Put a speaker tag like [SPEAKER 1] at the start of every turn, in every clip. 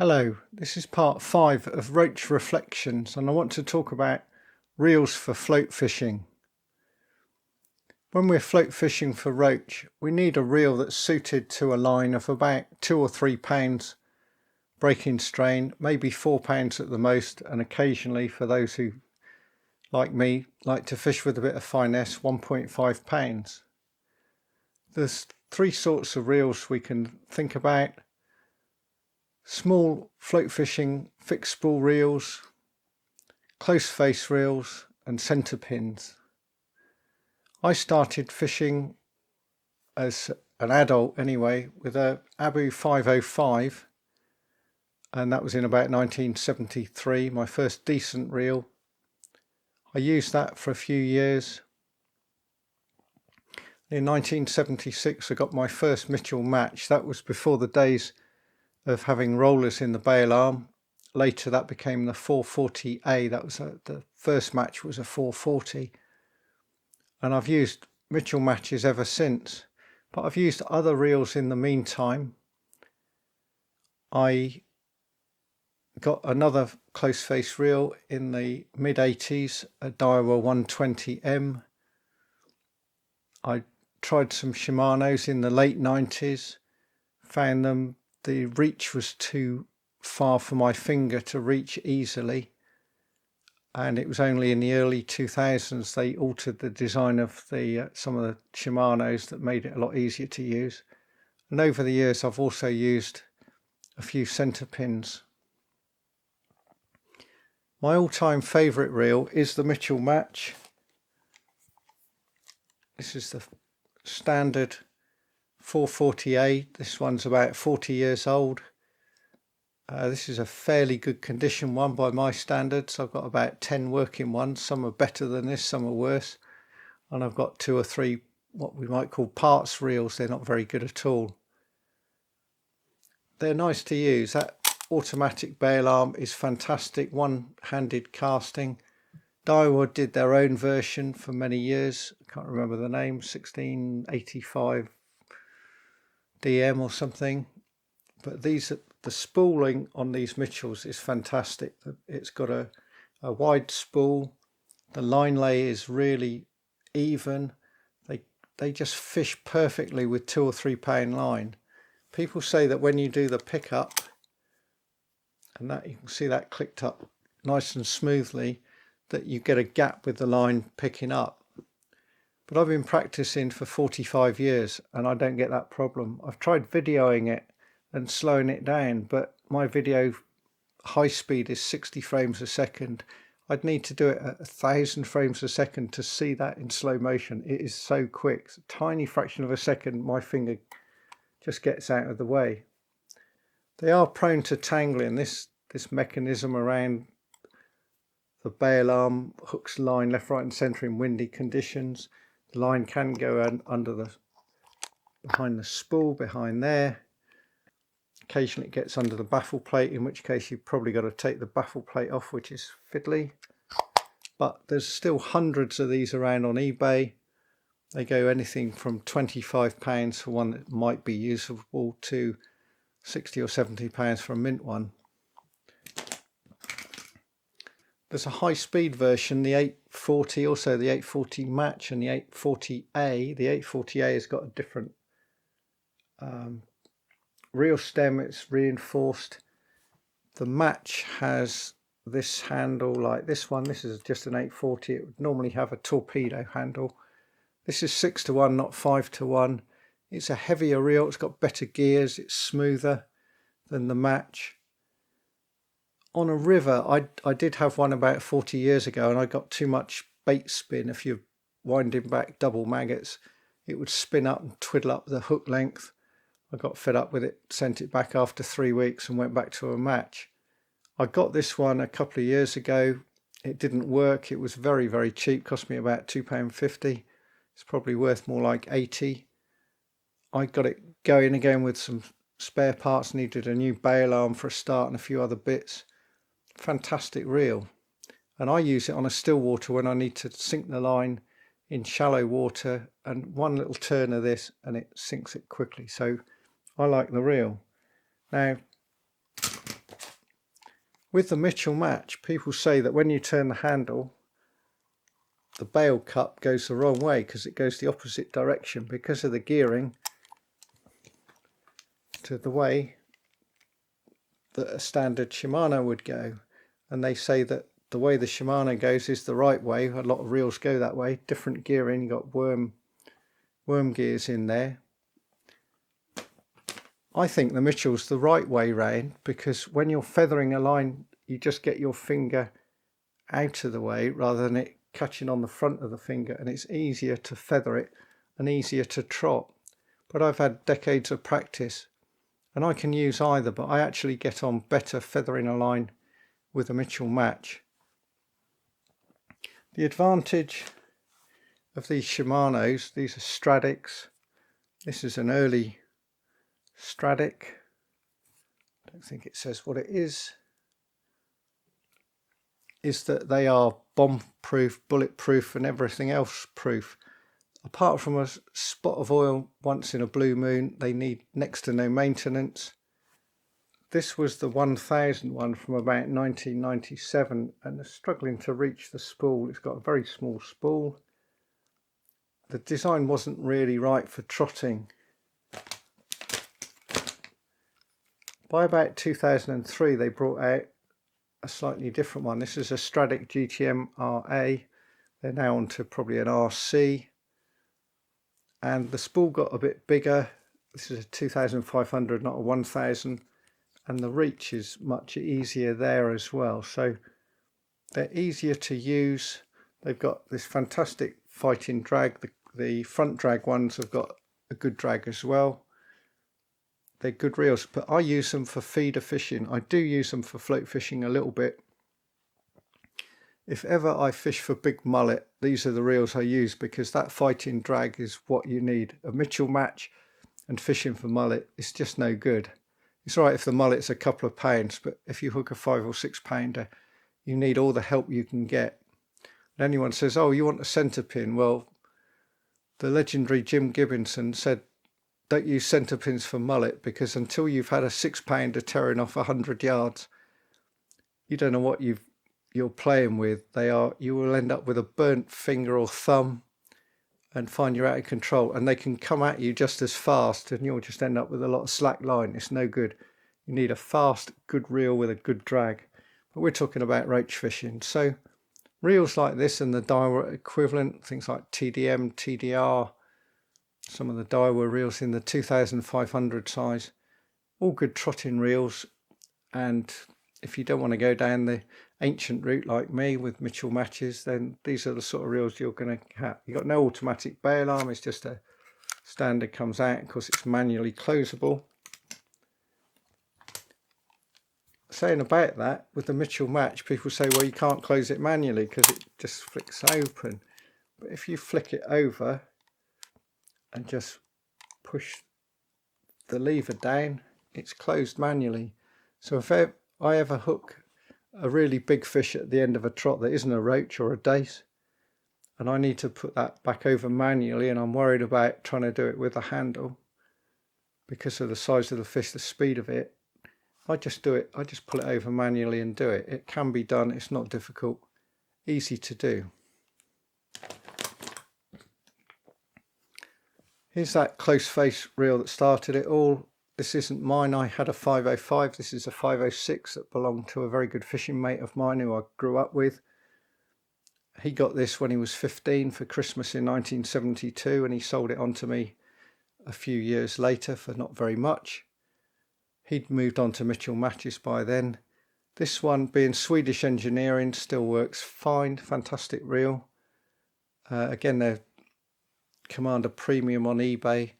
[SPEAKER 1] Hello, this is part 5 of Roach Reflections, and I want to talk about reels for float fishing. When we're float fishing for roach, we need a reel that's suited to a line of about 2 or 3 pounds breaking strain, maybe 4 pounds at the most, and occasionally, for those who, like me, like to fish with a bit of finesse, 1.5 pounds. There's 3 sorts of reels we can think about: small float fishing fixed spool reels, close face reels, and centrepins. I started fishing as an adult anyway with a Abu 505, and that was in about 1973, my first decent reel. I used that for a few years. In 1976 I got my first Mitchell match. That was before the days of having rollers in the bail arm. Later that became the 440A. That was the first match was a 440, and I've used Mitchell matches ever since, but I've used other reels in the meantime. I got another close face reel in the mid 80s, a Daiwa 120M. I tried some Shimano's in the late 90s, found the reach was too far for my finger to reach easily, and it was only in the early 2000s they altered the design of the some of the Shimano's that made it a lot easier to use. And over the years I've also used a few centre pins. My all-time favourite reel is the Mitchell match. This is the standard 440A. This one's about 40 years old. This is a fairly good condition one by my standards. I've got about 10 working ones. Some are better than this, some are worse. And I've got 2 or 3 what we might call parts reels. They're not very good at all. They're nice to use. That automatic bail arm is fantastic, one-handed casting. Daiwa did their own version for many years. I can't remember the name, 1685 DM or something. But these, the spooling on these Mitchells is fantastic. It's got a wide spool. The line lay is really even. They just fish perfectly with 2 or 3 pound line. People say that when you do the pickup, and that you can see that clicked up nice and smoothly, that you get a gap with the line picking up. But I've been practicing for 45 years and I don't get that problem. I've tried videoing it and slowing it down, but my video high speed is 60 frames a second. I'd need to do it at 1,000 frames a second to see that in slow motion. It is so quick. It's a tiny fraction of a second my finger just gets out of the way. They are prone to tangling. This mechanism around the bail arm hooks line left, right and centre in windy conditions. The line can go under behind the spool behind there. Occasionally it gets under the baffle plate, in which case you've probably got to take the baffle plate off, which is fiddly. But there's still hundreds of these around on eBay. They go anything from £25 for one that might be usable to £60 or £70 for a mint one. There's a high-speed version, the 840, also the 840 match and the 840A. The 840A has got a different reel stem. It's reinforced. The match has this handle like this one. This is just an 840. It would normally have a torpedo handle. This is 6-to-1, not 5-to-1. It's a heavier reel. It's got better gears. It's smoother than the match. On a river, I did have one about 40 years ago, and I got too much bait spin. If you're winding back double maggots, it would spin up and twiddle up the hook length. I got fed up with it, sent it back after 3 weeks and went back to a match. I got this one a couple of years ago. It didn't work. It was very, very cheap, cost me about £2.50. It's probably worth more like 80. I got it going again with some spare parts, needed a new bail arm for a start and a few other bits. Fantastic reel, and I use it on a still water when I need to sink the line in shallow water, and one little turn of this and it sinks it quickly. So I like the reel. Now With the Mitchell match, people say that when you turn the handle, the bail cup goes the wrong way because it goes the opposite direction because of the gearing to the way that a standard Shimano would go. And they say that the way the Shimano goes is the right way. A lot of reels go that way. Different gearing, you've got worm gears in there. I think the Mitchell's the right way round because when you're feathering a line, you just get your finger out of the way rather than it catching on the front of the finger, and it's easier to feather it and easier to trot. But I've had decades of practice and I can use either, but I actually get on better feathering a line with a Mitchell match. The advantage of these Shimanos, these are Stratix. This is an early Stratix. I don't think it says what it is that they are bomb-proof, bulletproof and everything else proof. Apart from a spot of oil once in a blue moon, they need next to no maintenance. This was the 1000 one from about 1997 and they're struggling to reach the spool. It's got a very small spool. The design wasn't really right for trotting. By about 2003 they brought out a slightly different one. This is a Stratix GTM RA. They're now on to probably an RC. And the spool got a bit bigger. This is a 2500, not a 1000. And the reach is much easier there as well. So they're easier to use. They've got this fantastic fighting drag. The front drag ones have got a good drag as well. They're good reels, but I use them for feeder fishing. I do use them for float fishing a little bit. If ever I fish for big mullet, these are the reels I use because that fighting drag is what you need. A Mitchell match and fishing for mullet is just no good. It's all right if the mullet's a couple of pounds, but if you hook a 5 or 6 pounder, you need all the help you can get. And anyone says, oh, you want a centrepin? Well, the legendary Jim Gibbonson said, don't use centrepins for mullet because until you've had a 6 pounder tearing off 100 yards, you don't know what you're playing with. You will end up with a burnt finger or thumb and find you're out of control, and they can come at you just as fast and you'll just end up with a lot of slack line. It's no good. You need a fast, good reel with a good drag. But we're talking about roach fishing. So reels like this and the Daiwa equivalent, things like TDM, TDR, some of the Daiwa reels in the 2500 size, all good trotting reels. And if you don't want to go down the ancient route like me with Mitchell matches, then these are the sort of reels you're going to have. You've got no automatic bail arm, it's just a standard comes out because it's manually closable. Saying about that, with the Mitchell match, people say, well, you can't close it manually because it just flicks open. But if you flick it over and just push the lever down, it's closed manually. So if I ever hook a really big fish at the end of a trot that isn't a roach or a dace, and I need to put that back over manually, and I'm worried about trying to do it with a handle because of the size of the fish, the speed of it, I just do it. I just pull it over manually and do it. It can be done. It's not difficult. Easy to do. Here's that close face reel that started it all. This isn't mine. I had a 505. This is a 506 that belonged to a very good fishing mate of mine who I grew up with. He got this when he was 15 for Christmas in 1972, and he sold it on to me a few years later for not very much. He'd moved on to Mitchell matches by then. This one, being Swedish engineering, still works fine. Fantastic reel. Again, they command a premium on eBay.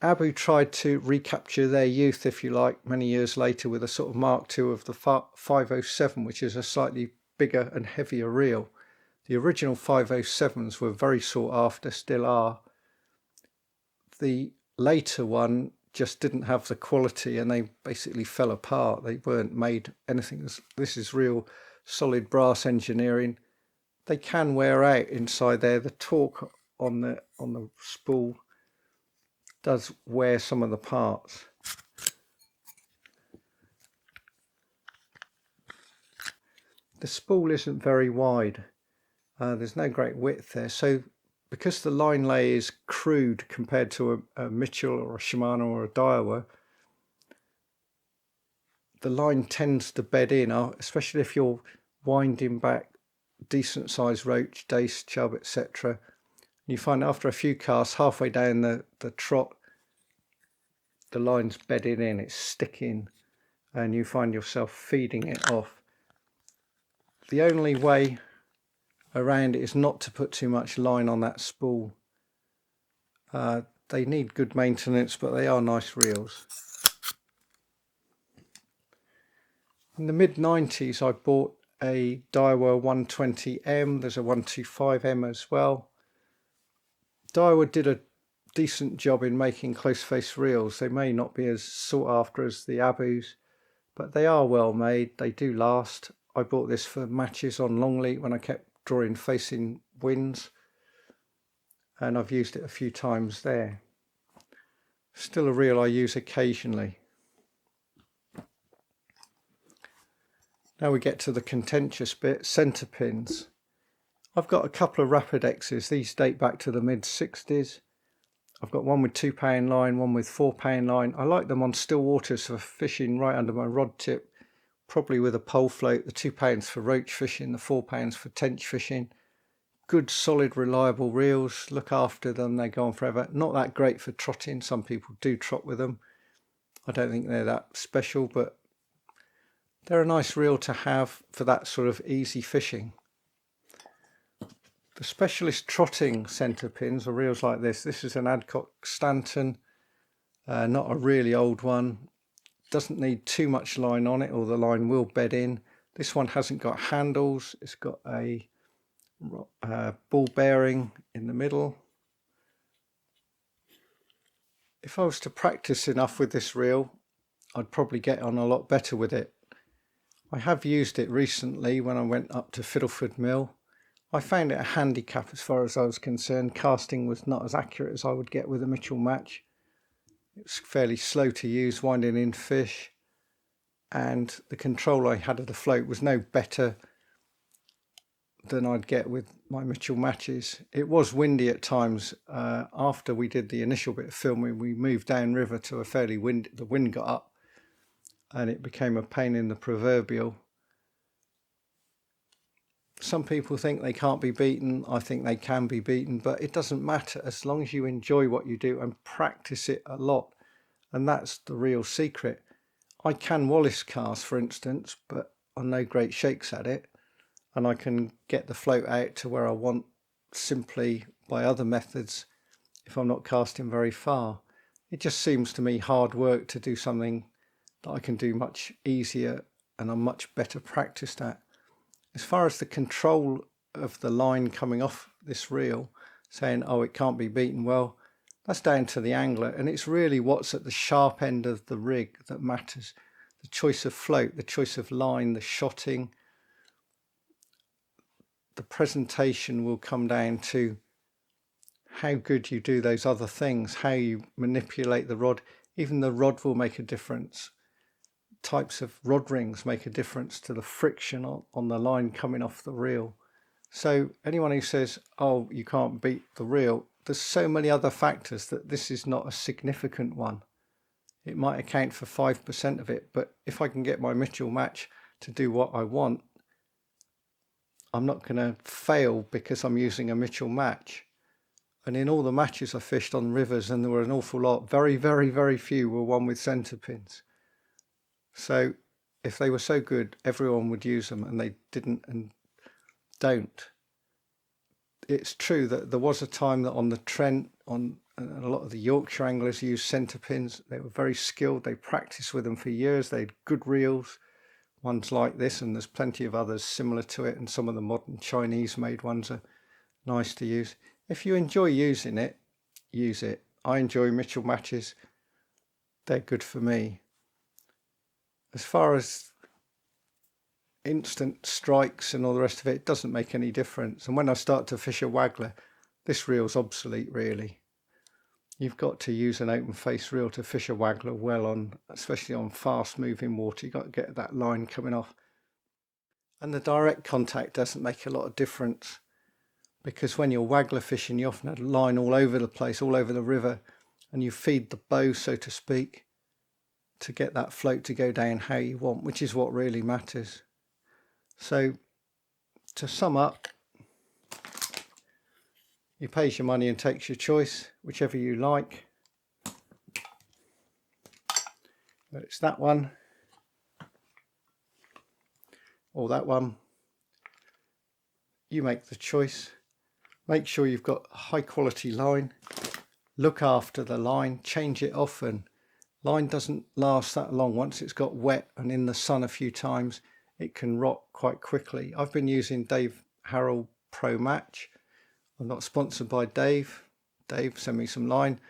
[SPEAKER 1] Abu tried to recapture their youth, if you like, many years later with a sort of Mark II of the 507, which is a slightly bigger and heavier reel. The original 507s were very sought after, still are. The later one just didn't have the quality and they basically fell apart. They weren't made anything. This is real solid brass engineering. They can wear out inside there. The torque on the spool does wear some of the parts. the spool isn't very wide. There's no great width there, so because the line lay is crude compared to a Mitchell or a Shimano or a Daiwa, the line tends to bed in, especially if you're winding back decent sized roach, dace, chub, etc. You find after a few casts, halfway down the trot, the line's bedding in, it's sticking, and you find yourself feeding it off. The only way around it is not to put too much line on that spool. They need good maintenance, but they are nice reels. In the mid-90s I bought a Daiwa 120M, there's a 125M as well. Daiwa did a decent job in making close face reels. They may not be as sought after as the Abus, but they are well made, they do last. I bought this for matches on Longleat when I kept drawing facing winds, and I've used it a few times there. Still a reel I use occasionally. Now we get to the contentious bit, centrepins. I've got a couple of Rapidexes, these date back to the mid-60s. I've got one with £2 line, one with £4 line. I like them on still waters for fishing right under my rod tip, probably with a pole float, the £2 for roach fishing, the £4 for tench fishing. Good, solid, reliable reels, look after them, they go on forever. Not that great for trotting, some people do trot with them. I don't think they're that special, but they're a nice reel to have for that sort of easy fishing. The specialist trotting centrepins are reels like this. This is an Adcock Stanton, not a really old one. Doesn't need too much line on it, or the line will bed in. This one hasn't got handles, it's got a ball bearing in the middle. If I was to practice enough with this reel, I'd probably get on a lot better with it. I have used it recently when I went up to Fiddleford Mill. I found it a handicap as far as I was concerned. Casting was not as accurate as I would get with a Mitchell match. It was fairly slow to use, winding in fish, and the control I had of the float was no better than I'd get with my Mitchell matches. It was windy at times. After we did the initial bit of filming, we moved down river to a fairly windy, the wind got up and it became a pain in the proverbial. Some people think they can't be beaten. I think they can be beaten, but it doesn't matter as long as you enjoy what you do and practice it a lot. And that's the real secret. I can Wallace cast, for instance, but I'm no great shakes at it. And I can get the float out to where I want simply by other methods if I'm not casting very far. It just seems to me hard work to do something that I can do much easier and I'm much better practiced at. As far as the control of the line coming off this reel, saying, oh, it can't be beaten, well, that's down to the angler, and it's really what's at the sharp end of the rig that matters. The choice of float, the choice of line, the shotting, the presentation will come down to how good you do those other things, how you manipulate the rod. Even the rod will make a difference. Types of rod rings make a difference to the friction on the line coming off the reel. So anyone who says, oh, you can't beat the reel, there's so many other factors that this is not a significant one. It might account for 5% of it, but if I can get my Mitchell match to do what I want, I'm not going to fail because I'm using a Mitchell match. And in all the matches I fished on rivers, and there were an awful lot, very, very, very few were won with centrepins. So if they were so good, everyone would use them, and they didn't and don't. It's true that there was a time that on the Trent, on a lot of the Yorkshire anglers used centrepins. They were very skilled. They practiced with them for years. They had good reels, ones like this, and there's plenty of others similar to it. And some of the modern Chinese made ones are nice to use. If you enjoy using it, use it. I enjoy Mitchell matches. They're good for me. As far as instant strikes and all the rest of it, it doesn't make any difference. And when I start to fish a waggler, this reel's obsolete really. You've got to use an open face reel to fish a waggler well on, especially on fast moving water. You've got to get that line coming off. And the direct contact doesn't make a lot of difference, because when you're waggler fishing, you often have a line all over the place, all over the river, and you feed the bow, so to speak, to get that float to go down how you want, which is what really matters. So to sum up, you pays your money and takes your choice, whichever you like. But it's that one or that one. You make the choice. Make sure you've got high quality line. Look after the line, change it often. Line doesn't last that long. Once it's got wet and in the sun a few times, it can rot quite quickly. I've been using Dave Harrell Pro Match. I'm not sponsored by Dave. Dave, send me some line.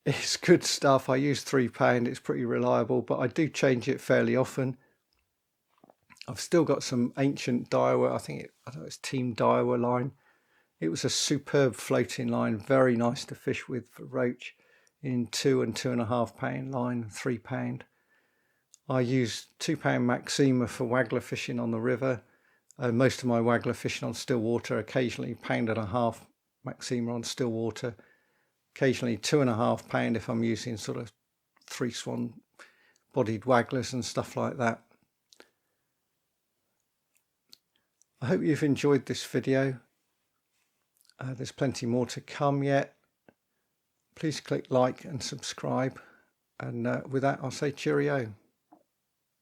[SPEAKER 1] It's good stuff. I use £3. It's pretty reliable, but I do change it fairly often. I've still got some ancient Daiwa. I don't know, it's Team Daiwa line. It was a superb floating line, very nice to fish with for roach in 2 and 2.5 pound line, £3. I use £2 Maxima for waggler fishing on the river. Most of my waggler fishing on still water, occasionally £1.5 Maxima on still water, occasionally £2.5 if I'm using sort of 3-swan bodied wagglers and stuff like that. I hope you've enjoyed this video. There's plenty more to come yet. Please click like and subscribe, and with that I'll say cheerio.